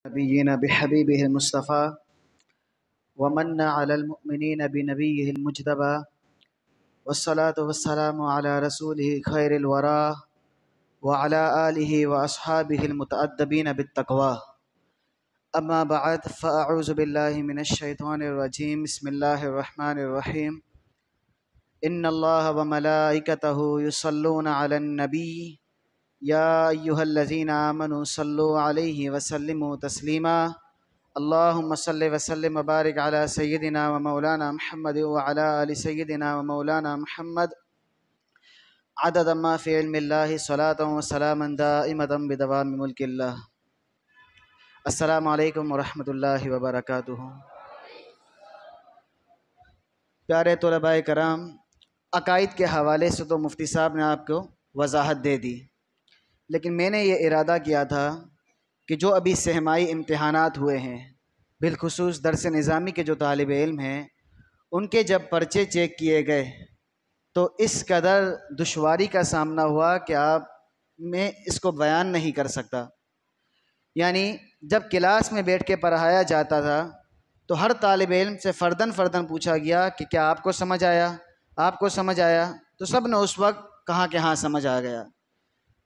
نبينا بحبيبه المصطفى ومن على المؤمنين بنبيه المجتبى والصلاة والسلام على رسوله خير الورى وعلى آله وأصحابه المتأدبين بالتقوى أما بعد فأعوذ بالله من الشيطان الرجيم بسم الله الرحمن الرحيم إن الله وملائكته يصلون على النبي يا أيها الذين آمنوا صلوا عليه وسلموا تسليما اللهم صل وسلم وبارك على سيدنا ومولانا محمد وعلى آل سيدنا ومولانا محمد عدد ما في علم الله صلاة وسلاما دائمة بدوام ملك الله. السلام علیکم ورحمۃ اللہ وبرکاتہ. پیارے طلباء کرام، عقائد کے حوالے سے تو مفتی صاحب نے آپ کو وضاحت دے دی، لیکن میں نے یہ ارادہ کیا تھا کہ جو ابھی سہمائی امتحانات ہوئے ہیں، بالخصوص درس نظامی کے جو طالب علم ہیں، ان کے جب پرچے چیک کیے گئے تو اس قدر دشواری کا سامنا ہوا کہ میں اس کو بیان نہیں کر سکتا. یعنی جب کلاس میں بیٹھ کے پڑھایا جاتا تھا تو ہر طالب علم سے فرداً پوچھا گیا کہ کیا آپ کو سمجھ آیا، آپ کو سمجھ آیا؟ تو سب نے اس وقت کہا کہ ہاں سمجھ آ گیا.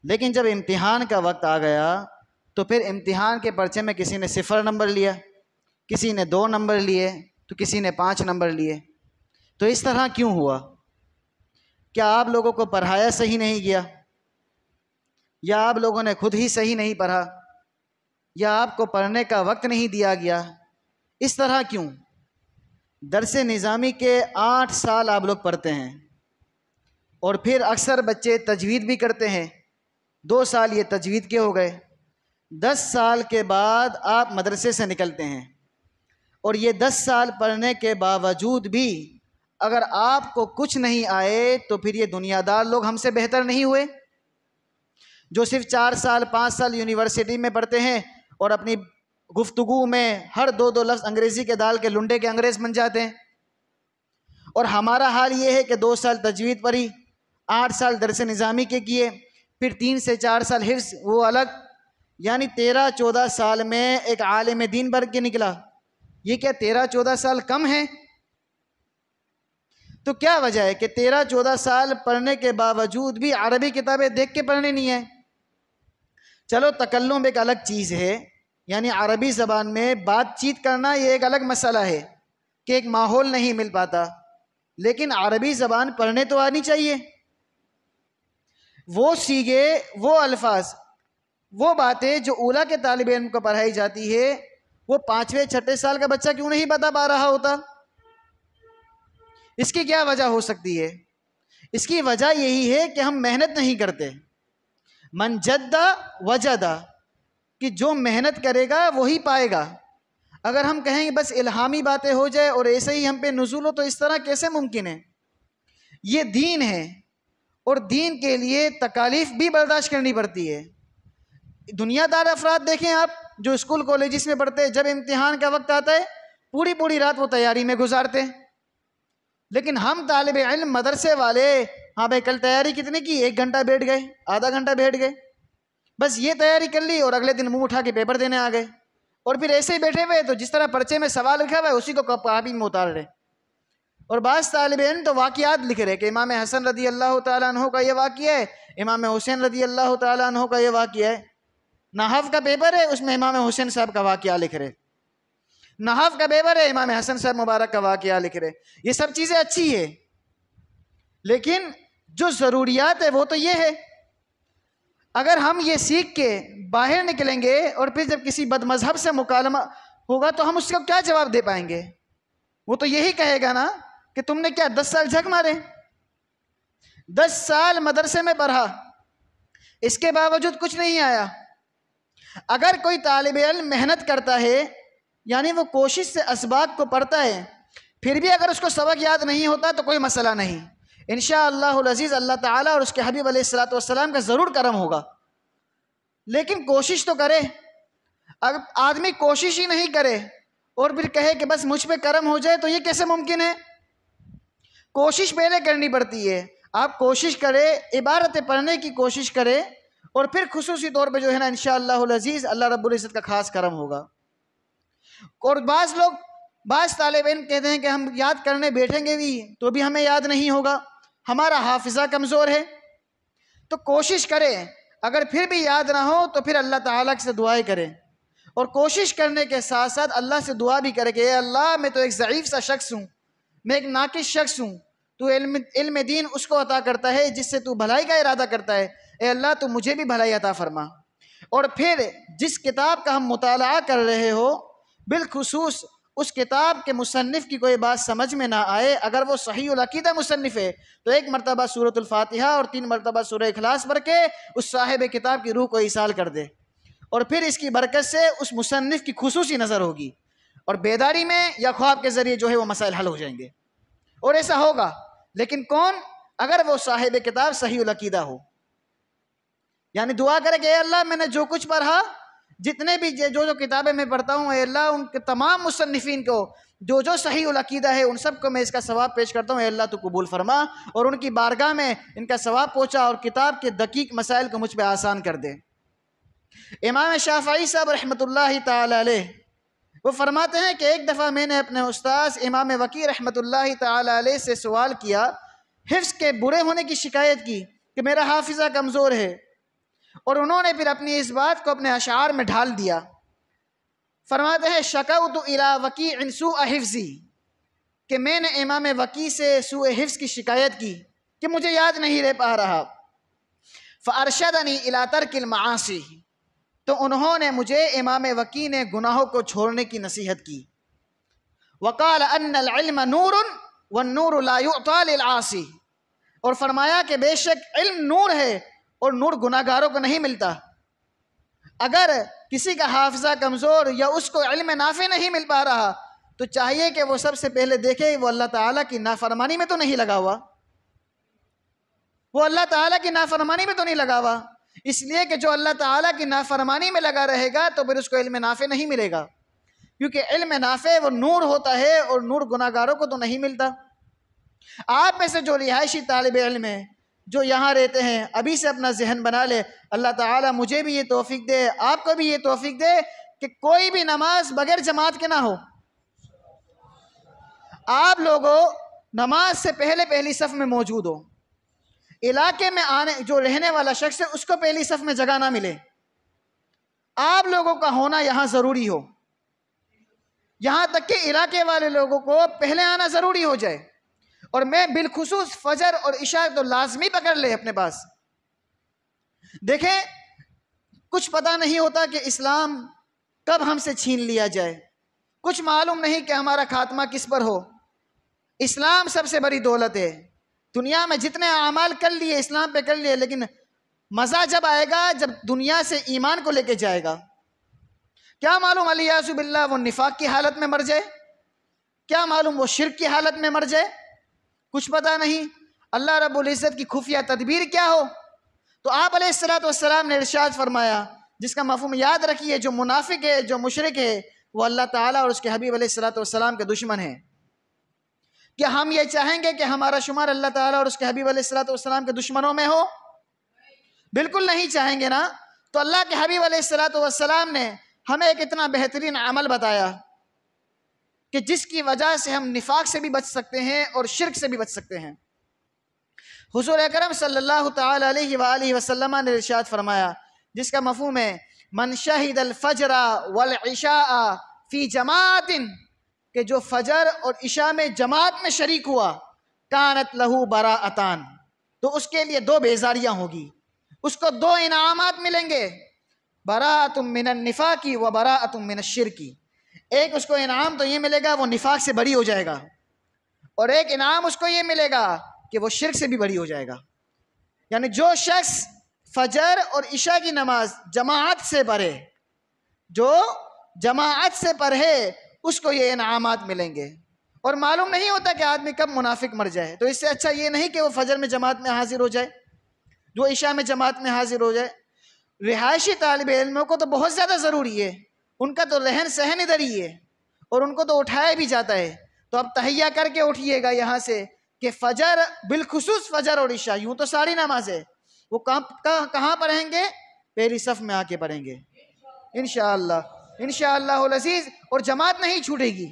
لیکن جب امتحان کا وقت آ گیا تو پھر امتحان کے پرچے میں کسی نے 0 نمبر لیا، کسی نے 2 نمبر لیے، تو کسی نے 5 نمبر لیے. تو اس طرح کیوں ہوا؟ کیا آپ لوگوں کو پڑھایا صحیح نہیں گیا، یا آپ لوگوں نے خود ہی صحیح نہیں پڑھا، یا آپ کو پڑھنے کا وقت نہیں دیا گیا؟ اس طرح کیوں؟ درس نظامی کے 8 سال آپ لوگ پڑھتے ہیں، اور پھر اکثر بچے تجوید بھی کرتے ہیں. 2 سال یہ تجوید کے ہو گئے. 10 سال کے بعد آپ مدرسے سے نکلتے ہیں، اور یہ 10 سال پڑھنے کے باوجود بھی اگر آپ کو کچھ نہیں آئے تو پھر یہ دنیا دار لوگ ہم سے بہتر نہیں ہوئے، جو صرف 4 سال 5 سال یونیورسٹی میں پڑھتے ہیں اور اپنی گفتگو میں ہر 2 لفظ انگریزی کے ڈال کے لنڈے کے انگریز بن جاتے ہیں. اور ہمارا حال یہ ہے کہ 2 سال تجوید پڑھی، 8 سال درس نظامی کے کیے، پھر 3 سے 4 سال حفظ، وہ الگ، یعنی 13-14 سال میں ایک عالم دین بن کے نکلا. یہ کیا 13-14 سال کم ہے؟ تو کیا وجہ ہے کہ 13-14 سال پڑھنے کے باوجود بھی عربی کتابیں دیکھ کے پڑھنے نہیں ہیں؟ چلو تکلم ایک الگ چیز ہے، یعنی عربی زبان میں بات چیت کرنا یہ ایک الگ مسئلہ ہے کہ ایک ماحول نہیں مل پاتا، لیکن عربی زبان پڑھنے تو آنی چاہیے. وہ سیغے، وہ الفاظ، وہ باتیں جو اولیٰ کے طالب علم کو پڑھائی جاتی ہے، وہ 5ویں-6 سال کا بچہ کیوں نہیں بتا پا رہا ہوتا؟ اس کی کیا وجہ ہو سکتی ہے؟ اس کی وجہ یہی ہے کہ ہم محنت نہیں کرتے. من جد وجد، کہ جو محنت کرے گا وہی پائے گا. اگر ہم کہیں گے بس الہامی باتیں ہو جائے اور ایسے ہی ہم پہ نزول ہو، تو اس طرح کیسے ممکن ہے؟ یہ دین ہے، اور دین کے لیے تکالیف بھی برداشت کرنی پڑتی ہے. دنیا دار افراد دیکھیں آپ، جو اسکول کالجز میں پڑھتے ہیں، جب امتحان کا وقت آتا ہے پوری رات وہ تیاری میں گزارتے ہیں. لیکن ہم طالب علم مدرسے والے، ہاں بھائی کل تیاری کتنے کی؟ 1 گھنٹہ بیٹھ گئے، آدھا گھنٹہ بیٹھ گئے، بس یہ تیاری کر لی اور اگلے دن منہ اٹھا کے پیپر دینے آ گئے. اور پھر ایسے ہی بیٹھے ہوئے تو جس طرح پرچے میں سوال لکھا ہوا ہے اسی کو کاپی میں اتار رہے. اور بعض طالب علم تو واقعات لکھ رہے کہ امام حسن رضی اللہ تعالیٰ عنہ کا یہ واقعہ ہے، امام حسین رضی اللہ تعالیٰ عنہ کا یہ واقعہ ہے. نحو کا پیپر ہے، اس میں امام حسین صاحب کا واقعہ لکھ رہے. نحو کا پیپر ہے، امام حسن صاحب مبارک کا واقعہ لکھ رہے. یہ سب چیزیں اچھی ہے، لیکن جو ضروریات ہے وہ تو یہ ہے. اگر ہم یہ سیکھ کے باہر نکلیں گے اور پھر جب کسی بد مذہب سے مکالمہ ہوگا تو ہم اس کو کیا جواب دے پائیں گے؟ وہ تو یہی کہے گا نا کہ تم نے کیا 10 سال جھک مارے؟ 10 سال مدرسے میں پڑھا، اس کے باوجود کچھ نہیں آیا. اگر کوئی طالب علم محنت کرتا ہے، یعنی وہ کوشش سے اسباق کو پڑھتا ہے، پھر بھی اگر اس کو سبق یاد نہیں ہوتا تو کوئی مسئلہ نہیں، انشاءاللہ العزیز اللہ تعالیٰ اور اس کے حبیب علیہ السلام کا ضرور کرم ہوگا. لیکن کوشش تو کرے. اگر آدمی کوشش ہی نہیں کرے اور پھر کہے کہ بس مجھ پہ کرم ہو جائے، تو یہ کیسے ممکن ہے؟ کوشش پہلے کرنی پڑتی ہے. آپ کوشش کرے، عبارتیں پڑھنے کی کوشش کرے، اور پھر خصوصی طور پہ جو ہے نا انشاءاللہ العزیز اللہ رب العزت کا خاص کرم ہوگا۔ اور بعض طالب علم کہتے ہیں کہ ہم یاد کرنے بیٹھیں گے بھی تو بھی ہمیں یاد نہیں ہوگا، ہمارا حافظہ کمزور ہے۔ تو کوشش کریں، اگر پھر بھی یاد نہ ہو تو پھر اللہ تعالیٰ سے دعائیں کریں، اور کوشش کرنے کے ساتھ ساتھ اللہ سے دعا بھی کرے کہ اے اللہ میں تو ایک ضعیف سا شخص ہوں، میں ایک ناقص شخص ہوں، تو علم دین اس کو عطا کرتا ہے جس سے تو بھلائی کا ارادہ کرتا ہے، اے اللہ تو مجھے بھی بھلائی عطا فرما۔ اور پھر جس کتاب کا ہم مطالعہ کر رہے ہو، بالخصوص اس کتاب کے مصنف کی کوئی بات سمجھ میں نہ آئے، اگر وہ صحیح العقیدہ مصنف ہے تو 1 مرتبہ سورۃ الفاتحہ اور 3 مرتبہ سورہ اخلاص پڑھ کے اس صاحب کتاب کی روح کو ایصال کر دے، اور پھر اس کی برکت سے اس مصنف کی خصوصی نظر ہوگی، اور بیداری میں یا خواب کے ذریعے جو ہے وہ مسائل حل ہو جائیں گے، اور ایسا ہوگا۔ لیکن کون؟ اگر وہ صاحب کتاب صحیح العقیدہ ہو، یعنی دعا کرے کہ اے اللہ میں نے جو کچھ پڑھا، جتنے بھی جو کتابیں میں پڑھتا ہوں، اے اللہ ان کے تمام مصنفین کو جو صحیح العقیدہ ہے ان سب کو میں اس کا ثواب پیش کرتا ہوں، اے اللہ تو قبول فرما، اور ان کی بارگاہ میں ان کا ثواب پہنچا، اور کتاب کے دقیق مسائل کو مجھ پہ آسان کر دے۔ امام شافعی صاحب رحمۃ اللہ تعالی علیہ وہ فرماتے ہیں کہ ایک دفعہ میں نے اپنے استاذ امام وکیع رحمۃ اللہ تعالی علیہ سے سوال کیا، حفظ کے برے ہونے کی شکایت کی کہ میرا حافظہ کمزور ہے، اور انہوں نے پھر اپنی اس بات کو اپنے اشعار میں ڈھال دیا۔ فرماتے ہیں شکوت الی وکیع سوء حفظی، کہ میں نے امام وکیع سے سوء حفظ کی شکایت کی کہ مجھے یاد نہیں رہ پا رہا، فارشدنی الی ترک المعاصی، تو انہوں نے مجھے امام وکیع نے گناہوں کو چھوڑنے کی نصیحت کی۔ وقال ان العلم نور والنور لا یعطى للعاصی، اور فرمایا کہ بے شک علم نور ہے اور نور گناہ گاروں کو نہیں ملتا۔ اگر کسی کا حافظہ کمزور یا اس کو علم نافع نہیں مل پا رہا تو چاہیے کہ وہ سب سے پہلے دیکھے وہ اللہ تعالیٰ کی نافرمانی میں تو نہیں لگا ہوا، وہ اللہ تعالیٰ کی نافرمانی میں تو نہیں لگا ہوا، اس لیے کہ جو اللہ تعالیٰ کی نافرمانی میں لگا رہے گا تو پھر اس کو علم نافع نہیں ملے گا، کیونکہ علم نافع وہ نور ہوتا ہے اور نور گناہ گاروں کو تو نہیں ملتا۔ آپ میں سے جو رہائشی طالب علم ہیں جو یہاں رہتے ہیں، ابھی سے اپنا ذہن بنا لے، اللہ تعالیٰ مجھے بھی یہ توفیق دے، آپ کو بھی یہ توفیق دے کہ کوئی بھی نماز بغیر جماعت کے نہ ہو۔ آپ لوگوں نماز سے پہلی صف میں موجود ہو، علاقے میں جو رہنے والا شخص ہے اس کو پہلی صف میں جگہ نہ ملے، آپ لوگوں کا ہونا یہاں ضروری ہو، یہاں تک کہ علاقے والے لوگوں کو پہلے آنا ضروری ہو جائے، اور میں بالخصوص فجر اور عشاء تو لازمی پکڑ لے اپنے پاس۔ دیکھیں کچھ پتہ نہیں ہوتا کہ اسلام کب ہم سے چھین لیا جائے، کچھ معلوم نہیں کہ ہمارا خاتمہ کس پر ہو۔ اسلام سب سے بڑی دولت ہے، دنیا میں جتنے اعمال کر لیے اسلام پہ کر لیے، لیکن مزہ جب آئے گا جب دنیا سے ایمان کو لے کے جائے گا۔ کیا معلوم علیہ باللہ وہ نفاق کی حالت میں مر جائے، کیا معلوم وہ شرک کی حالت میں مر جائے، کچھ پتہ نہیں اللہ رب العزت کی خفیہ تدبیر کیا ہو۔ تو آپ علیہ السلام نے ارشاد فرمایا، جس کا مفہوم یاد رکھیے، جو منافق ہے جو مشرک ہے وہ اللہ تعالیٰ اور اس کے حبیب علیہ السلام کے دشمن ہیں۔ کیا ہم یہ چاہیں گے کہ ہمارا شمار اللہ تعالیٰ اور اس کے حبیب علیہ السلام کے دشمنوں میں ہو؟ بالکل نہیں چاہیں گے نا۔ تو اللہ کے حبیب علیہ السلام نے ہمیں ایک اتنا بہترین عمل بتایا کہ جس کی وجہ سے ہم نفاق سے بھی بچ سکتے ہیں اور شرک سے بھی بچ سکتے ہیں۔ حضور اکرم صلی اللہ تعالی علیہ وآلہ وسلم نے ارشاد فرمایا، جس کا مفہوم ہے من شہد الفجر والعشاء فی جماعت، کہ جو فجر اور عشاء میں جماعت میں شریک ہوا، کانت لہو براءتان، تو اس کے لیے 2 بیزاریاں ہوگی، اس کو 2 انعامات ملیں گے، براءۃ من النفاق و براءۃ من الشرک۔ ایک اس کو انعام تو یہ ملے گا وہ نفاق سے بری ہو جائے گا، اور ایک انعام اس کو یہ ملے گا کہ وہ شرک سے بھی بری ہو جائے گا۔ یعنی جو شخص فجر اور عشاء کی نماز جماعت سے پڑھے، جو جماعت سے پڑھے، اس کو یہ انعامات ملیں گے۔ اور معلوم نہیں ہوتا کہ آدمی کب منافق مر جائے، تو اس سے اچھا یہ نہیں کہ وہ فجر میں جماعت میں حاضر ہو جائے، جو عشاء میں جماعت میں حاضر ہو جائے۔ رہائشی طالب علموں کو تو بہت زیادہ ضروری ہے، ان کا تو رہن سہن ادھر ہی ہے، اور ان کو تو اٹھایا بھی جاتا ہے۔ تو اب تحیہ کر کے اٹھیے گا یہاں سے کہ فجر، بالخصوص فجر اور عشاء، یوں تو ساری نماز ہے، وہ کہاں پڑھیں گے؟ پہلی صف میں آ کے پڑھیں گے انشاءاللہ، انشاءاللہ العزیز۔ اور جماعت نہیں چھوٹے گی،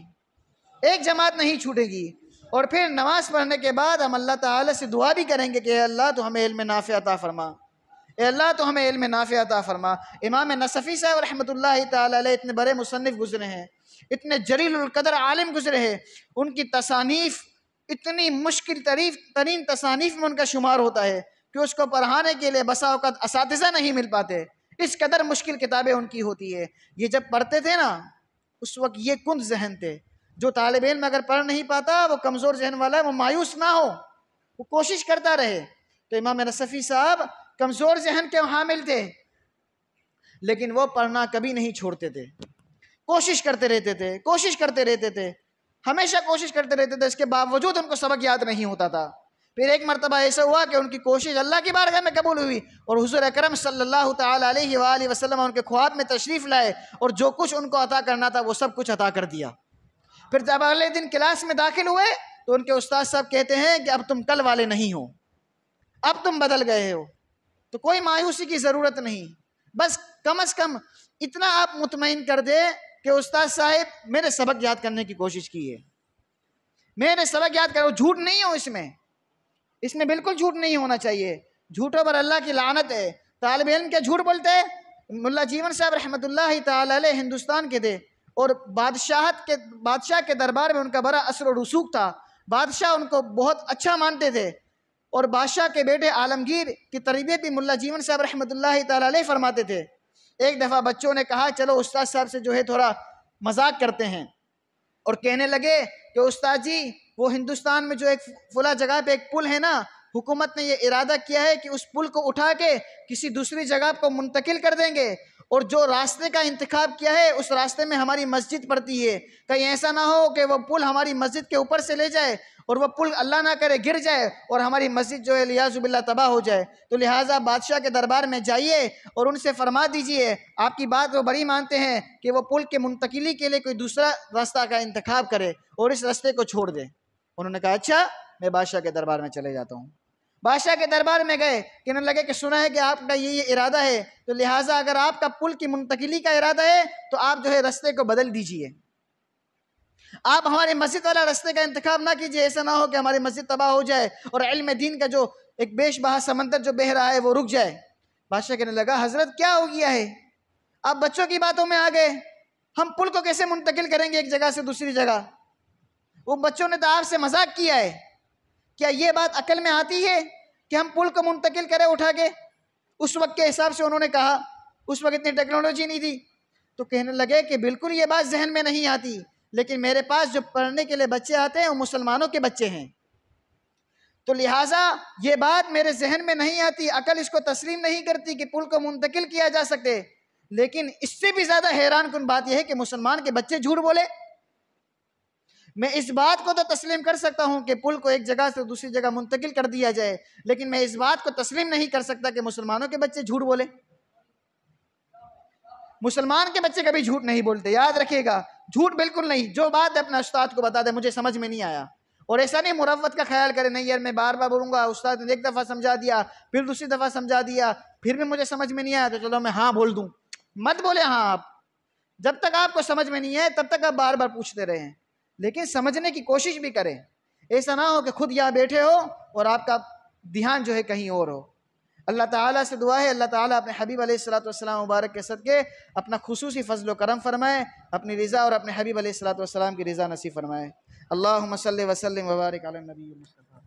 ایک جماعت نہیں چھوٹے گی۔ اور پھر نماز پڑھنے کے بعد ہم اللہ تعالیٰ سے دعا بھی کریں گے کہ اے اللہ تو ہمیں علم نافع عطا فرما، اے اللہ تو ہمیں علم نافع عطا فرما۔ امام نصفی صاحب رحمۃ اللہ تعالیٰ علیہ اتنے بڑے مصنف گزرے ہیں، اتنے جلیل القدر عالم گزرے ہیں، ان کی تصانیف اتنی مشکل ترین تصانیف میں ان کا شمار ہوتا ہے کہ اس کو پڑھانے کے لیے بسا اوقات اساتذہ نہیں مل پاتے، اس قدر مشکل کتابیں ان کی ہوتی ہے۔ یہ جب پڑھتے تھے نا اس وقت یہ کند ذہن تھے، جو طالب علم اگر پڑھ نہیں پاتا وہ کمزور ذہن والا ہے، وہ مایوس نہ ہو، وہ کوشش کرتا رہے۔ تو امام نصفی صاحب کمزور ذہن کے حامل تھے، لیکن وہ پڑھنا کبھی نہیں چھوڑتے تھے، کوشش کرتے رہتے تھے، کوشش کرتے رہتے تھے، ہمیشہ کوشش کرتے رہتے تھے۔ اس کے باوجود ان کو سبق یاد نہیں ہوتا تھا۔ پھر ایک مرتبہ ایسا ہوا کہ ان کی کوشش اللہ کی بارگاہ میں قبول ہوئی، اور حضور اکرم صلی اللہ تعالیٰ علیہ وآلہ وسلم ان کے خواب میں تشریف لائے، اور جو کچھ ان کو عطا کرنا تھا وہ سب کچھ عطا کر دیا۔ پھر جب اگلے دن کلاس میں داخل ہوئے تو ان کے استاد صاحب کہتے ہیں کہ اب تم کل والے نہیں ہو، اب تم بدل گئے ہو۔ تو کوئی مایوسی کی ضرورت نہیں، بس کم از کم اتنا آپ مطمئن کر دے کہ استاد صاحب میرے سبق یاد کرنے کی کوشش کی ہے، میرے سبق یاد کرو، جھوٹ نہیں ہو اس میں بالکل جھوٹ نہیں ہونا چاہیے، جھوٹوں پر اللہ کی لعنت ہے۔ طالب علم کیا جھوٹ بولتے ہیں؟ ملا جیون صاحب رحمۃ اللہ تعالی علیہ ہندوستان کے تھے، اور بادشاہ کے دربار میں ان کا بڑا اثر و رسوخ تھا، بادشاہ ان کو بہت اچھا مانتے تھے، اور بادشاہ کے بیٹے عالمگیر کی تربیت بھی ملا جیون صاحب رحمۃ اللہ تعالی علیہ فرماتے تھے۔ ایک دفعہ بچوں نے کہا چلو استاد صاحب سے جو ہے تھوڑا مذاق کرتے ہیں، اور کہنے لگے کہ استاد جی وہ ہندوستان میں جو ایک فلاں جگہ پہ ایک پل ہے نا، حکومت نے یہ ارادہ کیا ہے کہ اس پل کو اٹھا کے کسی دوسری جگہ کو منتقل کر دیں گے، اور جو راستے کا انتخاب کیا ہے اس راستے میں ہماری مسجد پڑتی ہے، کہیں ایسا نہ ہو کہ وہ پل ہماری مسجد کے اوپر سے لے جائے اور وہ پل اللہ نہ کرے گر جائے اور ہماری مسجد جو ہے لیاذ باللہ تباہ ہو جائے۔ تو لہٰذا بادشاہ کے دربار میں جائیے اور ان سے فرما دیجئے، آپ کی بات وہ بڑی مانتے ہیں کہ وہ پل کے منتقلی کے لیے کوئی دوسرا راستہ کا انتخاب کرے اور اس راستے کو چھوڑ دے۔ انہوں نے کہا اچھا میں بادشاہ کے دربار میں چلے جاتا ہوں۔ بادشاہ کے دربار میں گئے، کہنے لگے کہ سنا ہے کہ آپ کا یہ ارادہ ہے، تو لہٰذا اگر آپ کا پل کی منتقلی کا ارادہ ہے تو آپ جو ہے راستے کو بدل دیجئے، آپ ہمارے مسجد والا راستے کا انتخاب نہ کیجئے، ایسا نہ ہو کہ ہماری مسجد تباہ ہو جائے اور علم دین کا جو ایک بیش بہا سمندر جو بہہ رہا ہے وہ رک جائے۔ بادشاہ کہنے لگا حضرت کیا ہو گیا ہے، آپ بچوں کی باتوں میں آ گئے، ہم پل کو کیسے منتقل کریں گے ایک جگہ سے دوسری جگہ؟ وہ بچوں نے تو آپ سے مذاق کیا ہے، کیا یہ بات عقل میں آتی ہے کہ ہم پل کو منتقل کریں اٹھا کے؟ اس وقت کے حساب سے انہوں نے کہا، اس وقت اتنی ٹیکنالوجی نہیں تھی، تو کہنے لگے کہ بالکل یہ بات ذہن میں نہیں آتی، لیکن میرے پاس جو پڑھنے کے لیے بچے آتے ہیں وہ مسلمانوں کے بچے ہیں، تو لہٰذا یہ بات میرے ذہن میں نہیں آتی، عقل اس کو تسلیم نہیں کرتی کہ پل کو منتقل کیا جا سکتے۔ لیکن اس سے بھی زیادہ حیران کن بات یہ ہے کہ مسلمان کے بچے جھوٹ بولے۔ میں اس بات کو تو تسلیم کر سکتا ہوں کہ پل کو ایک جگہ سے دوسری جگہ منتقل کر دیا جائے، لیکن میں اس بات کو تسلیم نہیں کر سکتا کہ مسلمانوں کے بچے جھوٹ بولے۔ مسلمان کے بچے کبھی جھوٹ نہیں بولتے، یاد رکھیے گا، جھوٹ بالکل نہیں، جو بات ہے اپنا استاد کو بتا دے مجھے سمجھ میں نہیں آیا، اور ایسا نہیں مروت کا خیال کرے نہیں یار میں بار بار بولوں گا، استاد نے ایک دفعہ سمجھا دیا پھر دوسری دفعہ سمجھا دیا پھر بھی مجھے سمجھ میں نہیں آیا تو چلو میں ہاں بول دوں۔ مت بولے ہاں، آپ جب تک آپ کو سمجھ میں نہیں آئے تب تک آپ بار بار پوچھتے رہیں، لیکن سمجھنے کی کوشش بھی کریں، ایسا نہ ہو کہ خود یہاں بیٹھے ہو اور آپ کا دھیان جو ہے کہیں اور ہو۔ اللہ تعالیٰ سے دعا ہے اللہ تعالیٰ اپنے حبیب علیہ السلام مبارک کے صدقے اپنا خصوصی فضل و کرم فرمائے، اپنی رضا اور اپنے حبیب علیہ السلام کی رضا نصیب فرمائے۔ اللہم صلی وسلم وبارک علی النبی المصطفیٰ۔